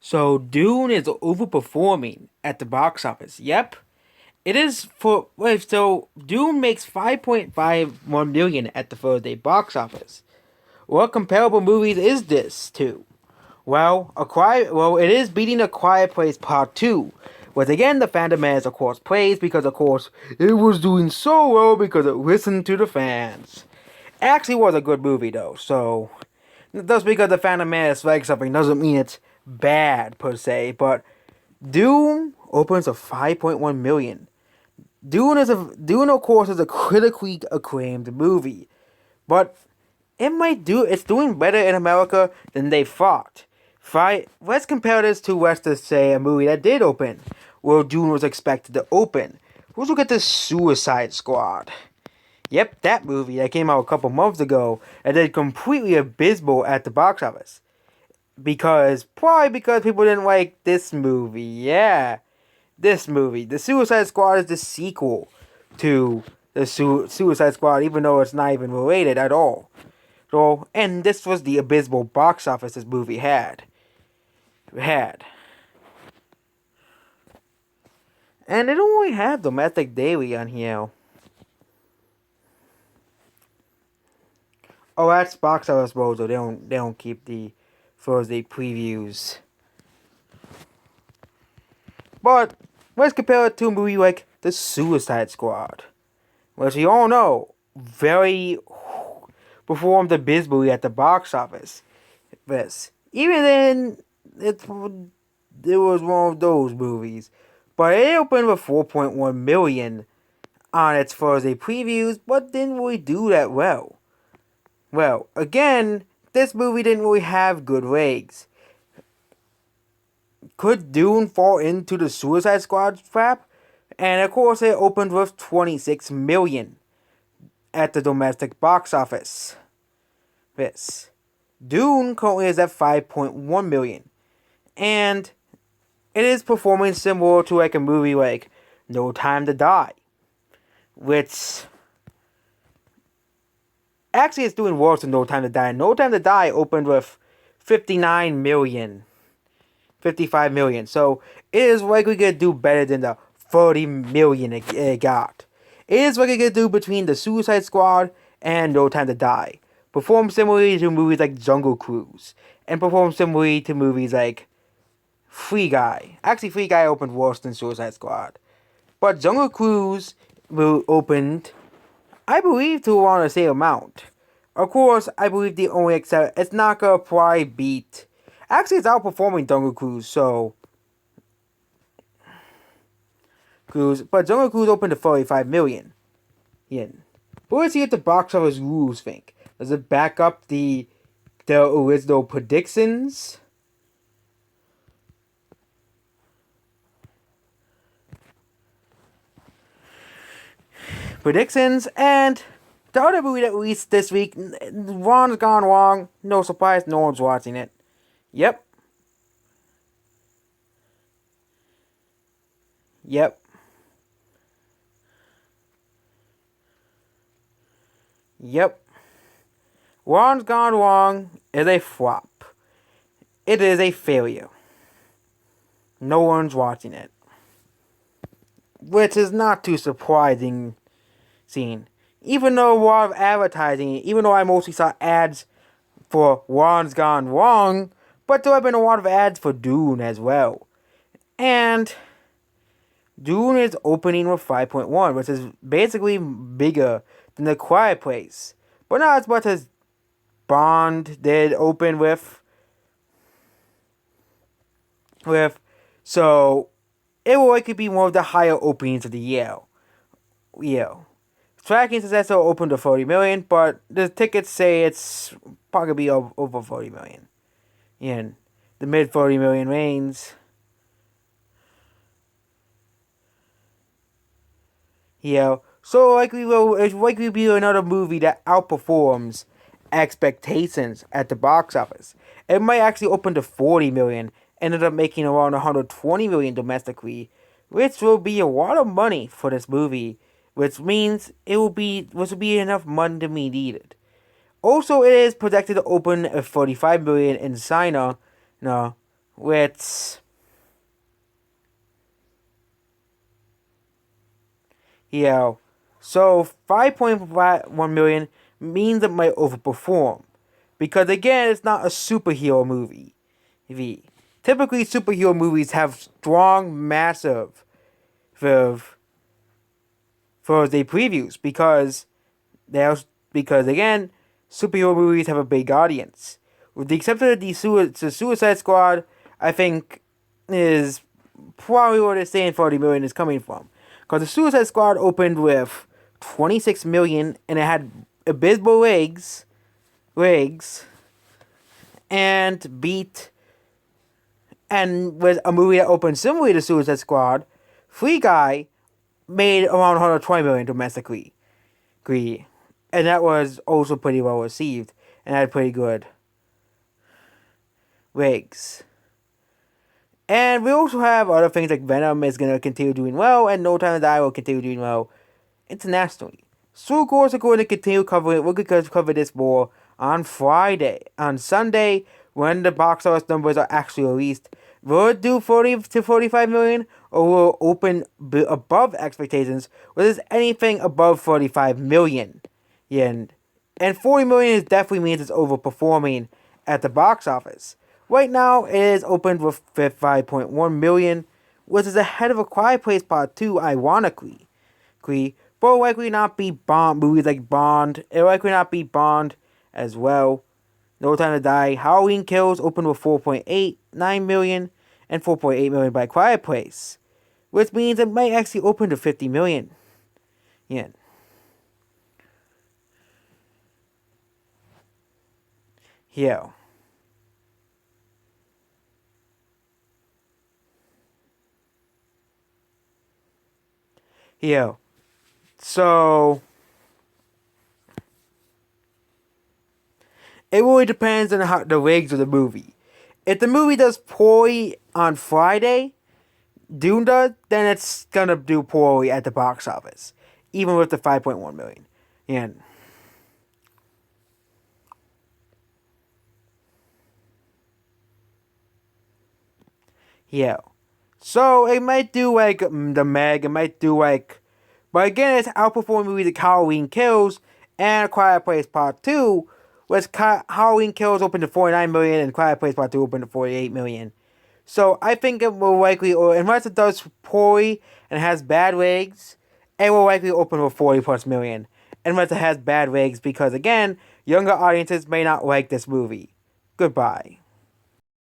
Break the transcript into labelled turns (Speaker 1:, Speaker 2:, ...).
Speaker 1: So Dune is overperforming at the box office. Yep. It is for wait, so Dune makes 5.51 million at the Thursday box office. What comparable movies is this to? It is beating A Quiet Place Part 2. Which again the fandom has of course praised because of course it was doing so well because it listened to the fans. Actually was a good movie though, so just because the fandom has liked something doesn't mean it's bad per se, but Dune opens to 5.1 million. Dune of course is a critically acclaimed movie, but it's doing better in America than they thought. Let's compare this to let's just say a movie that did open, where Dune was expected to open. Let's look at the Suicide Squad. Yep, that movie that came out a couple months ago and did completely abysmal at the box office. Probably because people didn't like this movie. Yeah, this movie. The Suicide Squad is the sequel to the Suicide Squad, even though it's not even related at all. And this was the abysmal box office this movie had. And they don't really have domestic daily on here. Oh, that's box office road, so they don't keep the Thursday previews. But let's compare it to a movie like The Suicide Squad, which we all know very performed abysmally at the box office. Even then, it was one of those movies, but it opened with 4.1 million on its Thursday previews, but didn't really do that well. Well, again, this movie didn't really have good legs. Could Dune fall into the Suicide Squad trap? And of course, it opened with 26 million at the domestic box office. Dune currently is at 5.1 million, and it is performing similar to like a movie like No Time to Die, which actually it's doing worse than No Time to Die. No Time to Die opened with 59 million. 55 million. So it is likely going to do better than the 30 million it got. It is likely going to do between the Suicide Squad and No Time to Die. Perform similarly to movies like Jungle Cruise. And perform similarly to movies like Free Guy. Actually, Free Guy opened worse than Suicide Squad. But Jungle Cruise opened, I believe, to around the same amount. Of course, I believe the only except it's not gonna probably beat. Actually, it's outperforming Jungle Cruise, but Jungle Cruise opened to 45 million yen. But let's see what the box office rules think. Does it back up the original predictions? And the other movie that released this week, Ron's Gone Wrong. No surprise, no one's watching it. Yep. Yep. Yep. Ron's Gone Wrong is a flop. It is a failure. No one's watching it. Which is not too surprising. Even though a lot of advertising, even though I mostly saw ads for Ron's Gone Wrong, but there have been a lot of ads for Dune as well. And Dune is opening with 5.1, which is basically bigger than The Quiet Place, but not as much as Bond did open with. So it will likely be one of the higher openings of the year. Tracking says that will open to 40 million, but the tickets say it's probably over 40 million. In the mid 40 million range. So it's likely be another movie that outperforms expectations at the box office. It might actually open to 40 million, ended up making around 120 million domestically, which will be a lot of money for this movie, which means which will be enough money to be needed. Also, it is projected to open at 45 million in China, with, you know, so 5.1 million means it might overperform. Because again, it's not a superhero movie. Typically, superhero movies have strong, massive for the previews because again, superhero movies have a big audience. With the exception of the Suicide Squad, I think is probably where they're saying 40 million is coming from. Because the Suicide Squad opened with 26 million and it had abysmal legs, and beat, and with a movie that opened similarly to Suicide Squad, Free Guy made around 120 million domestically. And that was also pretty well received and had pretty good rigs. And we also have other things like Venom is going to continue doing well, and No Time to Die will continue doing well internationally. So of course, we're going to continue covering it. We're going to cover this more on Friday. On Sunday, when the box office numbers are actually released, will it do 40 to 45 million, or will it open above expectations, or is anything above 45 million yen? And 40 million is definitely means it's overperforming at the box office. Right now, it is opened with 5.1 million, which is ahead of A Quiet Place Part 2, ironically. But will likely not be Bond movies like Bond. It will likely not be Bond as well. No Time to Die. Halloween Kills opened with 4.89 million and 4.8 million by Quiet Place, which means it might actually open to 50 million yen. Here. So it really depends on how the rigs of the movie. If the movie does poorly on Friday, Dune does, then it's gonna do poorly at the box office, even with the 5.1 million. And yeah, so it might do like the Meg. It might do like, but again, it's outperforming movies like Halloween Kills and Quiet Place Part 2, which Halloween Kills opened to 49 million and Quiet Place Part 2 opened to 48 million. So I think it will likely, or unless it does poorly and has bad legs, it will likely open with 40 plus million. Unless it has bad legs, because again, younger audiences may not like this movie. Goodbye.